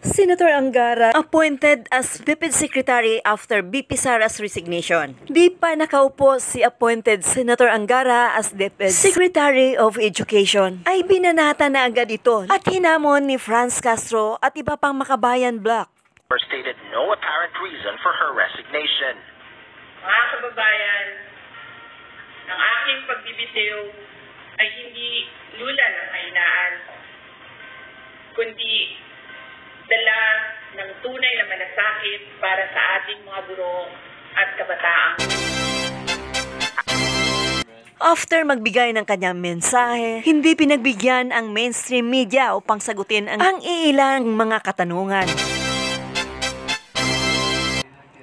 Senator Angara appointed as Deputy Secretary after BP Sara's resignation. Di pa nakaupo si appointed Senator Angara as Deputy Secretary of Education ay binanata na agad ito at hinamon ni Franz Castro at iba pang makabayan bloc. Stated no apparent reason for her resignation. Mga kababayan, ang aking pagbibitiw ay hindi lula ng kahinaan, kundi dala ng tunay na malasakit para sa ating mga guro at kabataan. After magbigay ng kanyang mensahe, hindi pinagbigyan ang mainstream media upang sagutin ang iilang mga katanungan.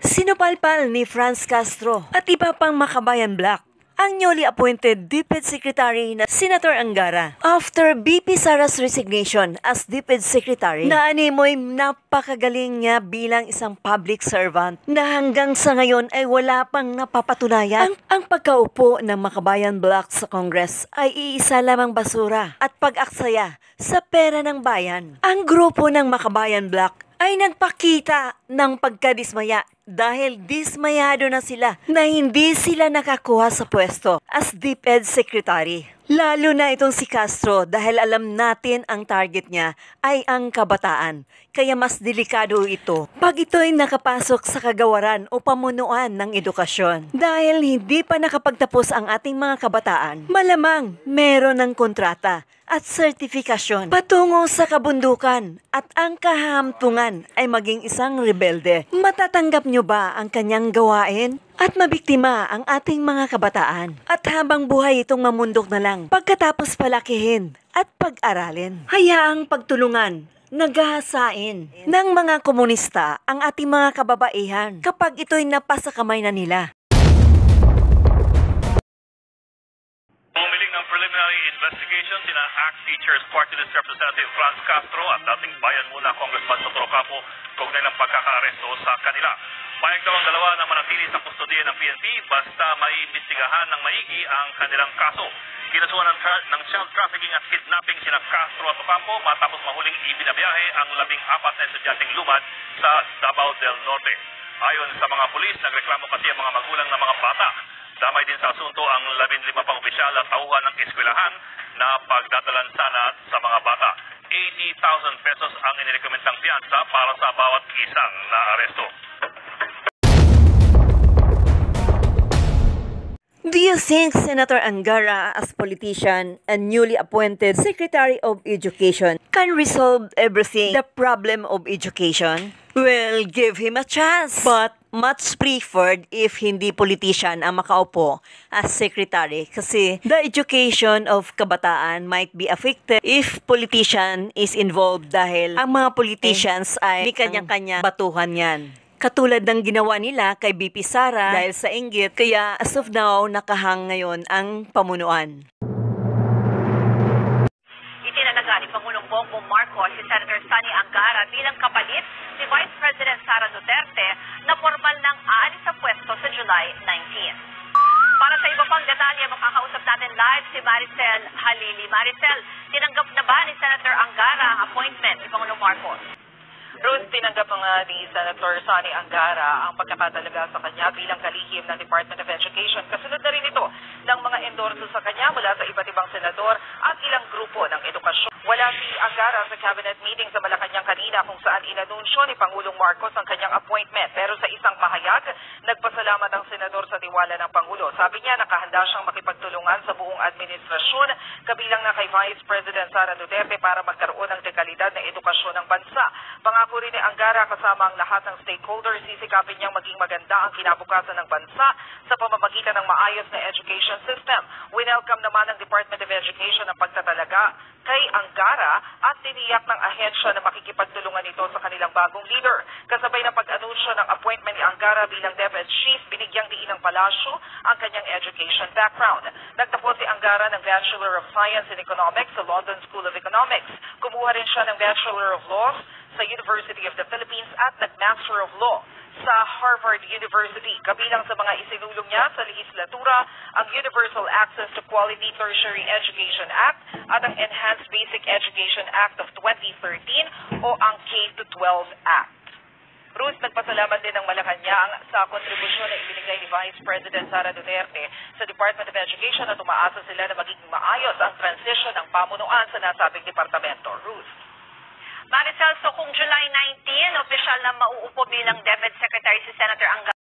Sinupalpal ni Franz Castro at iba pang makabayan bloc ang newly appointed Deputy Secretary na Senator Angara. After BP Sara's resignation as Deputy Secretary, naanimoy napakagaling niya bilang isang public servant na hanggang sa ngayon ay wala pang napapatunayan. Ang pagkaupo ng makabayan bloc sa Congress ay iisa lamang basura at pag-aksaya sa pera ng bayan. Ang grupo ng makabayan bloc ay nagpakita ng pagkadismaya dahil dismayado na sila na hindi sila nakakuha sa pwesto as DepEd Secretary. Lalo na itong si Castro dahil alam natin ang target niya ay ang kabataan. Kaya mas delikado ito pag ito'y nakapasok sa kagawaran o pamunuan ng edukasyon. Dahil hindi pa nakapagtapos ang ating mga kabataan, malamang meron ng kontrata at sertifikasyon patungo sa kabundukan at ang kahamtungan ay maging isang rebelde. Matatanggap nyo ba ang kanyang gawain? At mabiktima ang ating mga kabataan. At habang buhay itong mamundok na lang, pagkatapos palakihin at pag-aralin. Hayaang pagtulungan, naghahasain ng mga komunista ang ating mga kababaihan kapag ito'y napasa kamay na nila. Pumiling ng preliminary investigation sina ACT Teachers Party List Representative Franz Castro at dating Bayan Muna Congressman Soto Ocampo kaugnay ng pagkakaaresto sa kanila. Payag daw ang dalawa na manatili sa kustodiya ng PNP basta maiimbestigahan ng maigi ang kanilang kaso. Kinasuhan ng child trafficking at kidnapping sina Castro at Ocampo matapos mahuling ibinabiyahe ang 14 na estudyanteng lumad sa Davao del Norte. Ayon sa mga pulis, nagreklamo kasi ang mga magulang ng mga bata. Damay din sa asunto ang 15 pang opisyal at tauhan ng eskwelahan na pagdadalan sana sa mga bata. 80,000 pesos ang inirekomendang piyansa para sa bawat isang naaresto. Do you think Senator Angara as politician and newly appointed Secretary of Education can resolve everything, the problem of education? Well, give him a chance. But much preferred if hindi politician ang makaupo as secretary kasi the education of kabataan might be affected if politician is involved dahil ang mga politicians ay may kanya-kanya batuhan yan. Katulad ng ginawa nila kay BP Sara dahil sa inggit, kaya as of now, nakahang ngayon ang pamunuan. Itinalaga ni Pangulong Bongbong Marcos si Senator Sani Angara bilang kapalit ni Vice President Sara Duterte na formal nang aalis sa pwesto sa July 19. Para sa iba pang detalye, makakausap natin live si Maricel Halili. Maricel, tinanggap na ba ni Senator Angara ang appointment ni Pangulong Marcos? Ruth, tinanggap nga ni Senator Sani Angara ang pagkakatalaga sa kanya bilang kalihim ng Department of Education. Kasunod na rin ito ng mga endorso sa kanya mula sa iba't ibang senador at ilang grupo ng edukasyon. Wala si Angara sa cabinet meeting sa Malacanang kanina kung saan inanunsyo ni Pangulong Marcos ang kanyang appointment. Pero sa isang pahayag, nagpasalamat ang senador sa tiwala ng Pangulo. Sabi niya nakahanda siyang makipagtulungan sa buong administrasyon kabilang na kay Vice President Sara Duterte para magkaroon ng dekalidad na edukasyon ng bansa. Pangako rin ni Angara kasama ang lahat ng stakeholders, sisikapin niyang maging maganda ang kinabukasan ng bansa sa pamamagitan ng maayos na education system. Winelcome naman ng Department of Education ang pagtatalaga kay Angara at tiniyak ng ahensya na makikipagtulungan ito sa kanilang bagong leader. Kasabay ng pag-anunsyo ng appointment ni Angara bilang DepEd Chief, binigyang diin ng palasyo ang kanyang education background. Nagtapos si Angara ng Bachelor of Science in Economics sa London School of Economics. Kumuha rin siya ng Bachelor of Laws sa University of the Philippines at nag-Master of Law sa Harvard University. Kabilang sa mga isinulong niya sa legislatura ang Universal Access to Quality Tertiary Education Act at ang Enhanced Basic Education Act of 2013 o ang K-12 Act. Ruth, nagpasalamat din ng Malacanang sa kontribusyon na ibinigay ni Vice President Sara Duterte sa Department of Education at umaasa sila na magiging maayos ang transition ng pamunuan sa nasabing departamento. Ruth. Maricel, so kung July 19, opisyal na mauupo bilang DepEd Secretary si Senator Angara.